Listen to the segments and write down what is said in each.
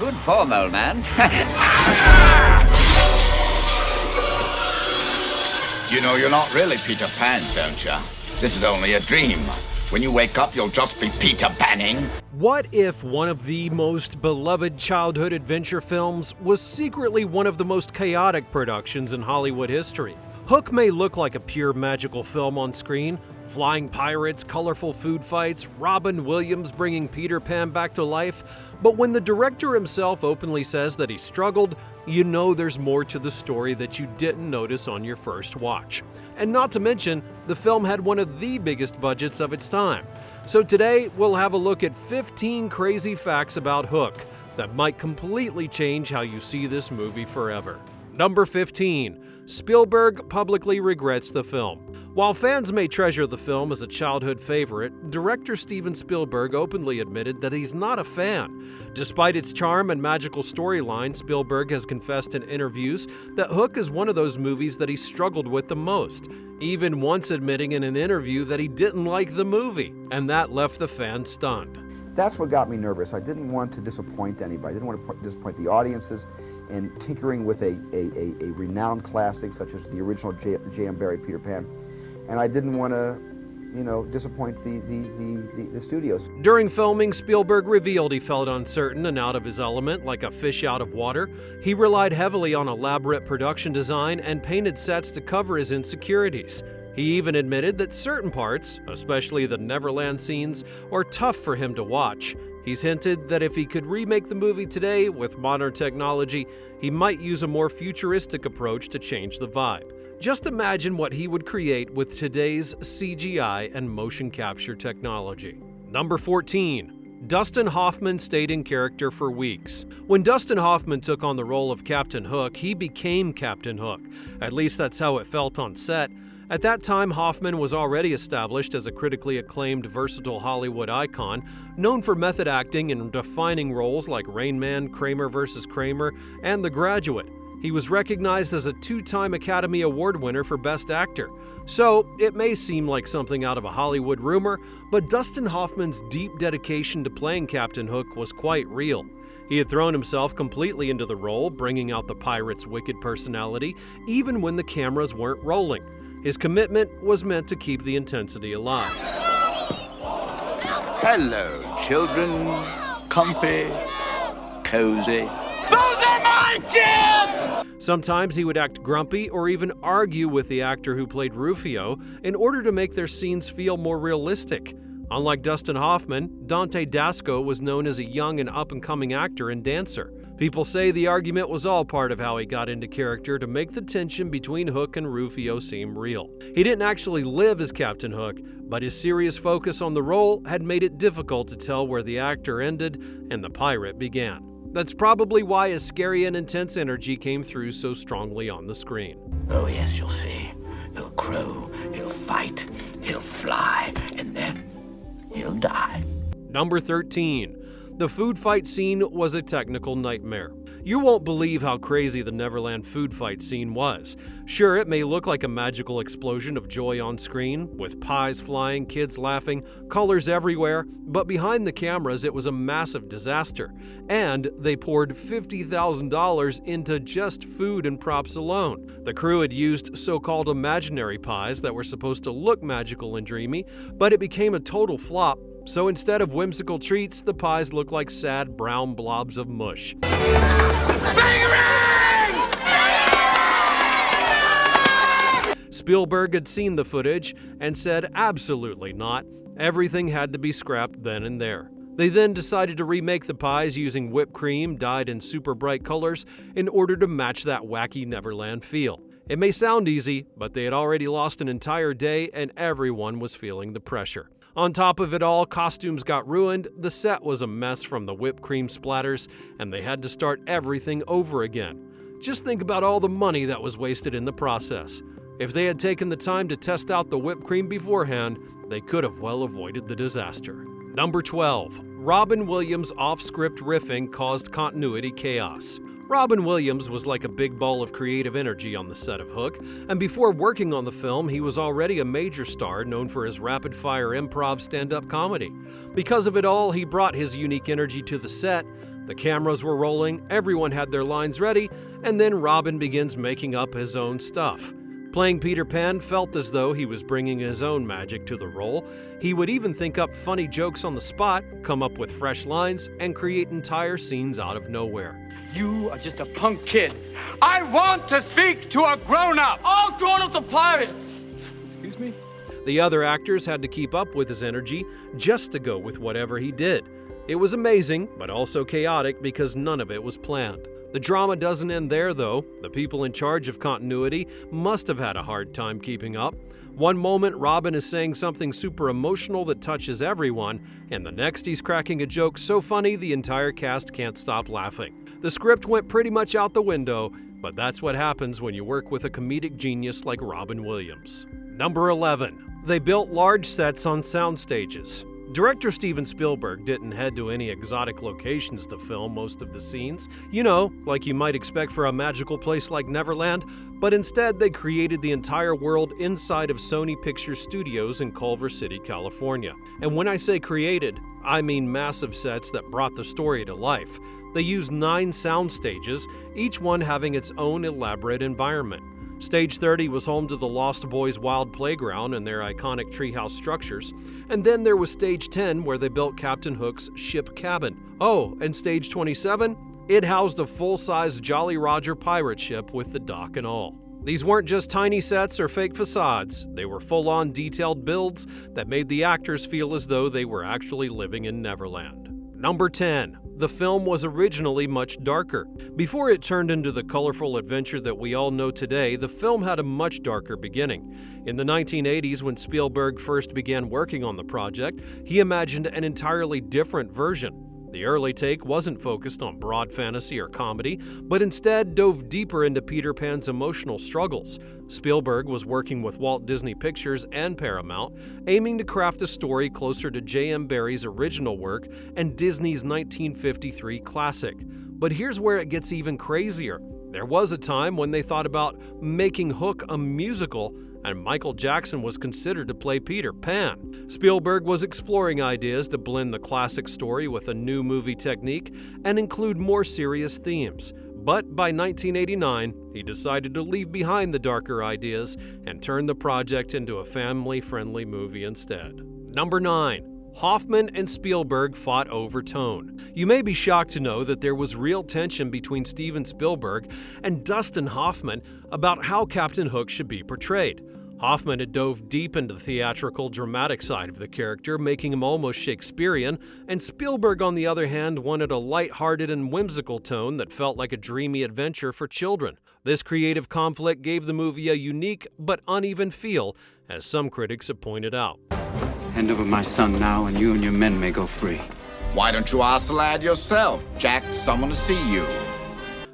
Good form, old man. You know you're not really Peter Pan, don't you? This is only a dream. When you wake up, you'll just be Peter Panning. What if one of the most beloved childhood adventure films was secretly one of the most chaotic productions in Hollywood history? Hook may look like a pure magical film on screen, flying pirates, colorful food fights, Robin Williams bringing Peter Pan back to life, but when the director himself openly says that he struggled, you know there's more to the story that you didn't notice on your first watch. And not to mention, the film had one of the biggest budgets of its time. So today, we'll have a look at 15 crazy facts about Hook that might completely change how you see this movie forever. Number 15. Spielberg publicly regrets the film. While fans may treasure the film as a childhood favorite, director Steven Spielberg openly admitted that he's not a fan. Despite its charm and magical storyline, Spielberg has confessed in interviews that Hook is one of those movies that he struggled with the most, even once admitting in an interview that he didn't like the movie, and that left the fans stunned. That's what got me nervous. I didn't want to disappoint anybody. I didn't want to disappoint the audiences, and tinkering with a renowned classic such as the original J.M. Barrie Peter Pan. And I didn't want to, disappoint the studios. During filming, Spielberg revealed he felt uncertain and out of his element, like a fish out of water. He relied heavily on elaborate production design and painted sets to cover his insecurities. He even admitted that certain parts, especially the Neverland scenes, are tough for him to watch. He's hinted that if he could remake the movie today with modern technology, he might use a more futuristic approach to change the vibe. Just imagine what he would create with today's CGI and motion capture technology. Number 14. Dustin Hoffman stayed in character for weeks. When Dustin Hoffman took on the role of Captain Hook, he became Captain Hook. At least that's how it felt on set. At that time, Hoffman was already established as a critically acclaimed, versatile Hollywood icon, known for method acting in defining roles like Rain Man, Kramer vs. Kramer, and The Graduate. He was recognized as a 2-time Academy Award winner for Best Actor. So, it may seem like something out of a Hollywood rumor, but Dustin Hoffman's deep dedication to playing Captain Hook was quite real. He had thrown himself completely into the role, bringing out the pirate's wicked personality, even when the cameras weren't rolling. His commitment was meant to keep the intensity alive. Hello, children. Comfy, cozy. Those are my kids! Sometimes he would act grumpy or even argue with the actor who played Rufio in order to make their scenes feel more realistic. Unlike Dustin Hoffman, Dante Dasco was known as a young and up-and-coming actor and dancer. People say the argument was all part of how he got into character to make the tension between Hook and Rufio seem real. He didn't actually live as Captain Hook, but his serious focus on the role had made it difficult to tell where the actor ended and the pirate began. That's probably why his scary and intense energy came through so strongly on the screen. Oh yes, you'll see. He'll crow, he'll fight, he'll fly, and then he'll die. Number 13. The food fight scene was a technical nightmare. You won't believe how crazy the Neverland food fight scene was. Sure, it may look like a magical explosion of joy on screen, with pies flying, kids laughing, colors everywhere, but behind the cameras it was a massive disaster. And they poured $50,000 into just food and props alone. The crew had used so-called imaginary pies that were supposed to look magical and dreamy, but it became a total flop. So instead of whimsical treats, the pies look like sad brown blobs of mush. Spielberg had seen the footage and said absolutely not. Everything had to be scrapped then and there. They then decided to remake the pies using whipped cream dyed in super bright colors in order to match that wacky Neverland feel. It may sound easy, but they had already lost an entire day and everyone was feeling the pressure. On top of it all, costumes got ruined, the set was a mess from the whipped cream splatters, and they had to start everything over again. Just think about all the money that was wasted in the process. If they had taken the time to test out the whipped cream beforehand, they could have well avoided the disaster. Number 12. Robin Williams' off-script riffing caused continuity chaos. Robin Williams was like a big ball of creative energy on the set of Hook, and before working on the film, he was already a major star known for his rapid-fire improv stand-up comedy. Because of it all, he brought his unique energy to the set, The cameras were rolling, everyone had their lines ready, and then Robin begins making up his own stuff. Playing Peter Pan felt as though he was bringing his own magic to the role. He would even think up funny jokes on the spot, come up with fresh lines, and create entire scenes out of nowhere. You are just a punk kid. I want to speak to a grown-up. All grown-ups are pirates. Excuse me? The other actors had to keep up with his energy just to go with whatever he did. It was amazing, but also chaotic because none of it was planned. The drama doesn't end there, though. The people in charge of continuity must have had a hard time keeping up. One moment, Robin is saying something super emotional that touches everyone, and the next he's cracking a joke so funny the entire cast can't stop laughing. The script went pretty much out the window, but that's what happens when you work with a comedic genius like Robin Williams. Number 11. They built large sets on sound stages. Director Steven Spielberg didn't head to any exotic locations to film most of the scenes, like you might expect for a magical place like Neverland, but instead they created the entire world inside of Sony Pictures Studios in Culver City, California. And when I say created, I mean massive sets that brought the story to life. They used 9 sound stages, each one having its own elaborate environment. Stage 30 was home to the Lost Boys Wild Playground and their iconic treehouse structures, and then there was Stage 10 where they built Captain Hook's ship cabin. Oh, and Stage 27? It housed a full-size Jolly Roger pirate ship with the dock and all. These weren't just tiny sets or fake facades, they were full-on detailed builds that made the actors feel as though they were actually living in Neverland. Number 10. The film was originally much darker. Before it turned into the colorful adventure that we all know today, the film had a much darker beginning. In the 1980s, when Spielberg first began working on the project, he imagined an entirely different version. The early take wasn't focused on broad fantasy or comedy, but instead dove deeper into Peter Pan's emotional struggles. Spielberg was working with Walt Disney Pictures and Paramount, aiming to craft a story closer to J.M. Barrie's original work and Disney's 1953 classic. But here's where it gets even crazier. There was a time when they thought about making Hook a musical, and Michael Jackson was considered to play Peter Pan. Spielberg was exploring ideas to blend the classic story with a new movie technique and include more serious themes. But by 1989, he decided to leave behind the darker ideas and turn the project into a family-friendly movie instead. Number 9. Hoffman and Spielberg fought over tone. You may be shocked to know that there was real tension between Steven Spielberg and Dustin Hoffman about how Captain Hook should be portrayed. Hoffman had dove deep into the theatrical, dramatic side of the character, making him almost Shakespearean, and Spielberg, on the other hand, wanted a light-hearted and whimsical tone that felt like a dreamy adventure for children. This creative conflict gave the movie a unique but uneven feel, as some critics have pointed out. Hand over my son now, and you and your men may go free. Why don't you ask the lad yourself? Jack, someone to see you.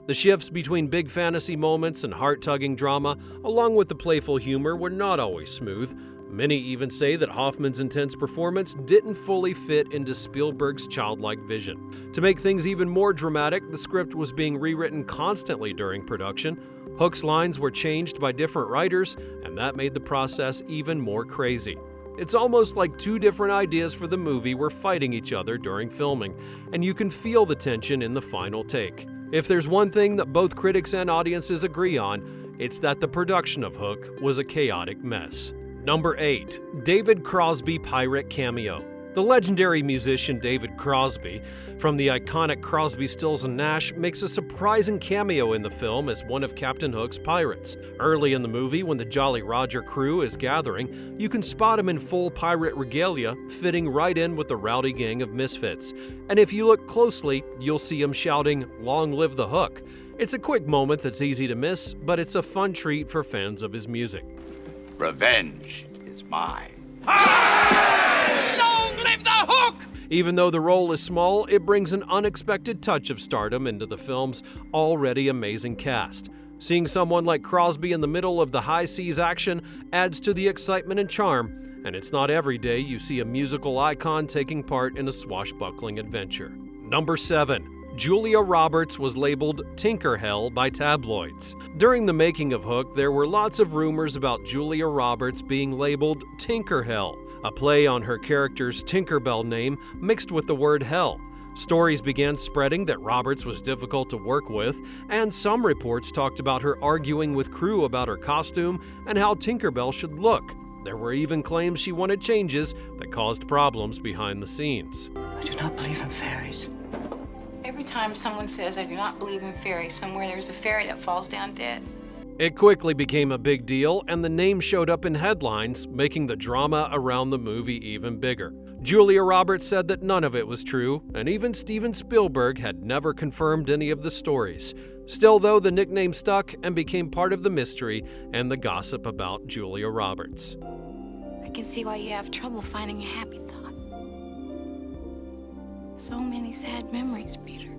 The shifts between big fantasy moments and heart-tugging drama, along with the playful humor, were not always smooth. Many even say that Hoffman's intense performance didn't fully fit into Spielberg's childlike vision. To make things even more dramatic, the script was being rewritten constantly during production. Hook's lines were changed by different writers, and that made the process even more crazy. It's almost like 2 different ideas for the movie were fighting each other during filming, and you can feel the tension in the final take. If there's one thing that both critics and audiences agree on, it's that the production of Hook was a chaotic mess. Number 8. David Crosby pirate cameo. The legendary musician David Crosby, from the iconic Crosby, Stills and Nash, makes a surprising cameo in the film as one of Captain Hook's pirates. Early in the movie, when the Jolly Roger crew is gathering, you can spot him in full pirate regalia, fitting right in with the rowdy gang of misfits. And if you look closely, you'll see him shouting, "Long live the Hook." It's a quick moment that's easy to miss, but it's a fun treat for fans of his music. Revenge is mine. Long live the Hook! Even though the role is small, it brings an unexpected touch of stardom into the film's already amazing cast. Seeing someone like Crosby in the middle of the high seas action adds to the excitement and charm, and it's not every day you see a musical icon taking part in a swashbuckling adventure. Number 7. Julia Roberts was labeled Tinkerbell by tabloids. During the making of Hook, there were lots of rumors about Julia Roberts being labeled Tinkerbell, a play on her character's Tinkerbell name mixed with the word hell. Stories began spreading that Roberts was difficult to work with, and some reports talked about her arguing with crew about her costume and how Tinkerbell should look. There were even claims she wanted changes that caused problems behind the scenes. I do not believe in fairies. Every time someone says, I do not believe in fairies, somewhere there's a fairy that falls down dead. It quickly became a big deal, and the name showed up in headlines, making the drama around the movie even bigger. Julia Roberts said that none of it was true, and even Steven Spielberg had never confirmed any of the stories. Still, though, the nickname stuck and became part of the mystery and the gossip about Julia Roberts. I can see why you have trouble finding a happy thought. So many sad memories, Peter.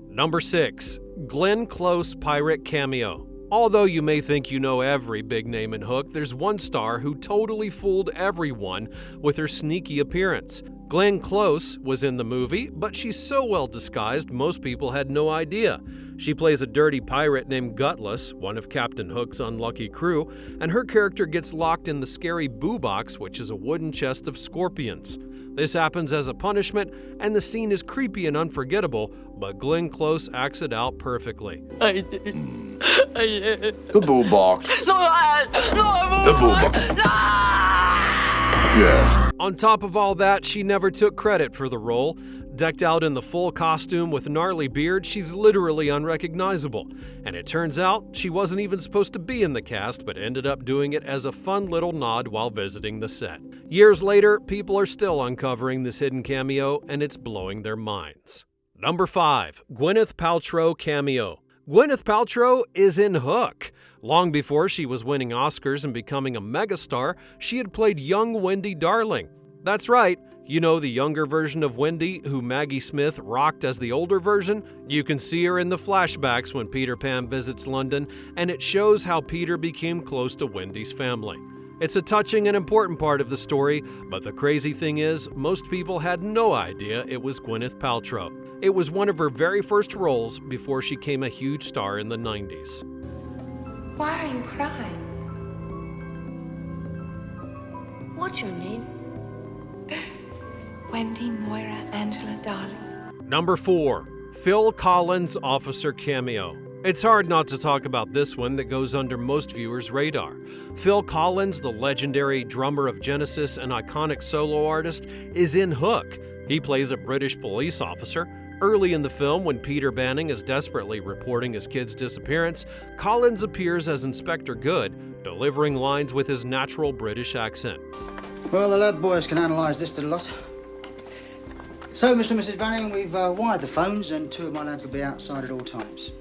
Number 6. Glenn Close pirate cameo. Although you may think you know every big name in Hook, there's one star who totally fooled everyone with her sneaky appearance. Glenn Close was in the movie, but she's so well disguised most people had no idea. She plays a dirty pirate named Gutless, one of Captain Hook's unlucky crew, and her character gets locked in the scary Boo Box, which is a wooden chest of scorpions. This happens as a punishment, and the scene is creepy and unforgettable, but Glenn Close acts it out perfectly. The boo box. The boo box. Yeah. On top of all that, she never took credit for the role. Decked out in the full costume with gnarly beard, she's literally unrecognizable. And it turns out she wasn't even supposed to be in the cast, but ended up doing it as a fun little nod while visiting the set. Years later, people are still uncovering this hidden cameo, and it's blowing their minds. Number 5. Gwyneth Paltrow cameo. Gwyneth Paltrow is in Hook. Long before she was winning Oscars and becoming a megastar, she had played young Wendy Darling. That's right, you know the younger version of Wendy, who Maggie Smith rocked as the older version? You can see her in the flashbacks when Peter Pan visits London, and it shows how Peter became close to Wendy's family. It's a touching and important part of the story, but the crazy thing is, most people had no idea it was Gwyneth Paltrow. It was one of her very first roles before she became a huge star in the 90s. Why are you crying? What's your name? Wendy Moira Angela Darling. Number 4. Phil Collins officer cameo. It's hard not to talk about this one that goes under most viewers' radar. Phil Collins, the legendary drummer of Genesis and iconic solo artist, is in Hook. He plays a British police officer. Early in the film, when Peter Banning is desperately reporting his kid's disappearance, Collins appears as Inspector Good, delivering lines with his natural British accent. Well, the lab boys can analyse this to the lot. So, Mr. and Mrs. Banning, we've wired the phones, and 2 of my lads will be outside at all times.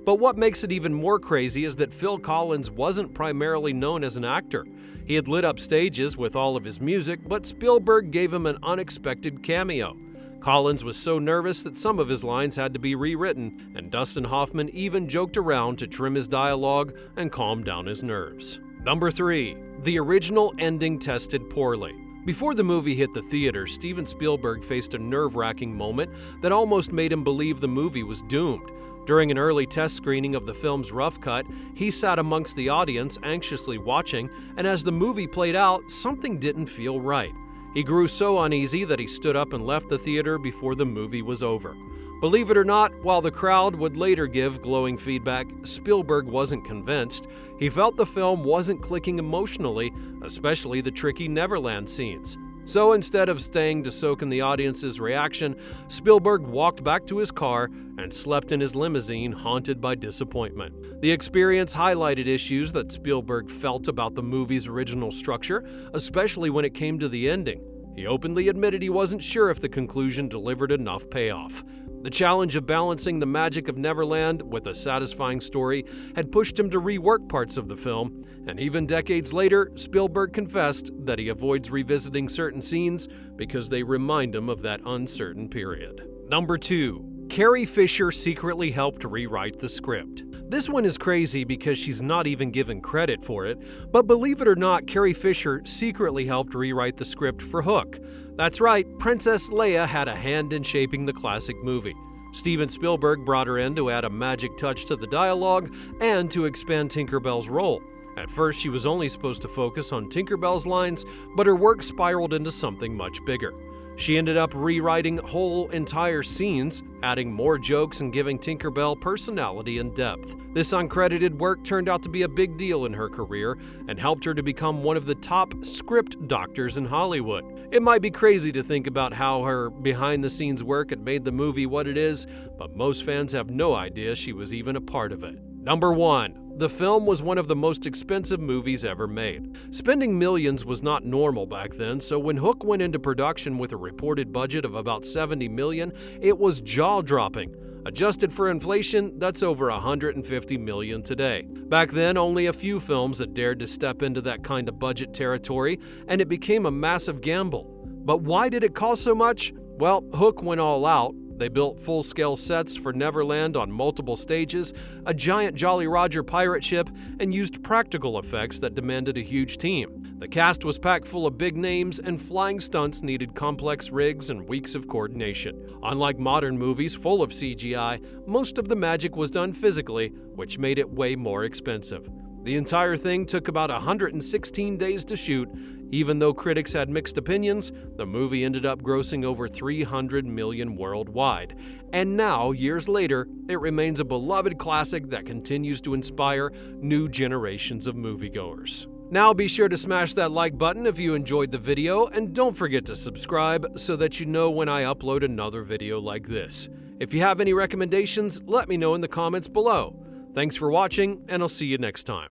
But what makes it even more crazy is that Phil Collins wasn't primarily known as an actor. He had lit up stages with all of his music, but Spielberg gave him an unexpected cameo. Collins was so nervous that some of his lines had to be rewritten, and Dustin Hoffman even joked around to trim his dialogue and calm down his nerves. Number 3. The original ending tested poorly. Before the movie hit the theater, Steven Spielberg faced a nerve-wracking moment that almost made him believe the movie was doomed. During an early test screening of the film's rough cut, he sat amongst the audience anxiously watching, and as the movie played out, something didn't feel right. He grew so uneasy that he stood up and left the theater before the movie was over. Believe it or not, while the crowd would later give glowing feedback, Spielberg wasn't convinced. He felt the film wasn't clicking emotionally, especially the tricky Neverland scenes. So instead of staying to soak in the audience's reaction, Spielberg walked back to his car and slept in his limousine, haunted by disappointment. The experience highlighted issues that Spielberg felt about the movie's original structure, especially when it came to the ending. He openly admitted he wasn't sure if the conclusion delivered enough payoff. The challenge of balancing the magic of Neverland with a satisfying story had pushed him to rework parts of the film, and even decades later, Spielberg confessed that he avoids revisiting certain scenes because they remind him of that uncertain period. Number 2. Carrie Fisher secretly helped rewrite the script. This one is crazy because she's not even given credit for it, but believe it or not, Carrie Fisher secretly helped rewrite the script for Hook. That's right, Princess Leia had a hand in shaping the classic movie. Steven Spielberg brought her in to add a magic touch to the dialogue and to expand Tinkerbell's role. At first, she was only supposed to focus on Tinkerbell's lines, but her work spiraled into something much bigger. She ended up rewriting whole entire scenes, adding more jokes and giving Tinkerbell personality and depth. This uncredited work turned out to be a big deal in her career and helped her to become one of the top script doctors in Hollywood. It might be crazy to think about how her behind-the-scenes work had made the movie what it is, but most fans have no idea she was even a part of it. Number 1. The film was one of the most expensive movies ever made. Spending millions was not normal back then, so when Hook went into production with a reported budget of about $70 million, it was jaw-dropping. Adjusted for inflation, that's over $150 million today. Back then, only a few films had dared to step into that kind of budget territory, and it became a massive gamble. But why did it cost so much? Well, Hook went all out. They built full-scale sets for Neverland on multiple stages, a giant Jolly Roger pirate ship, and used practical effects that demanded a huge team. The cast was packed full of big names, and flying stunts needed complex rigs and weeks of coordination. Unlike modern movies full of CGI, most of the magic was done physically, which made it way more expensive. The entire thing took about 116 days to shoot. Even though critics had mixed opinions, the movie ended up grossing over $300 million worldwide. And now, years later, it remains a beloved classic that continues to inspire new generations of moviegoers. Now be sure to smash that like button if you enjoyed the video, and don't forget to subscribe so that you know when I upload another video like this. If you have any recommendations, let me know in the comments below. Thanks for watching, and I'll see you next time.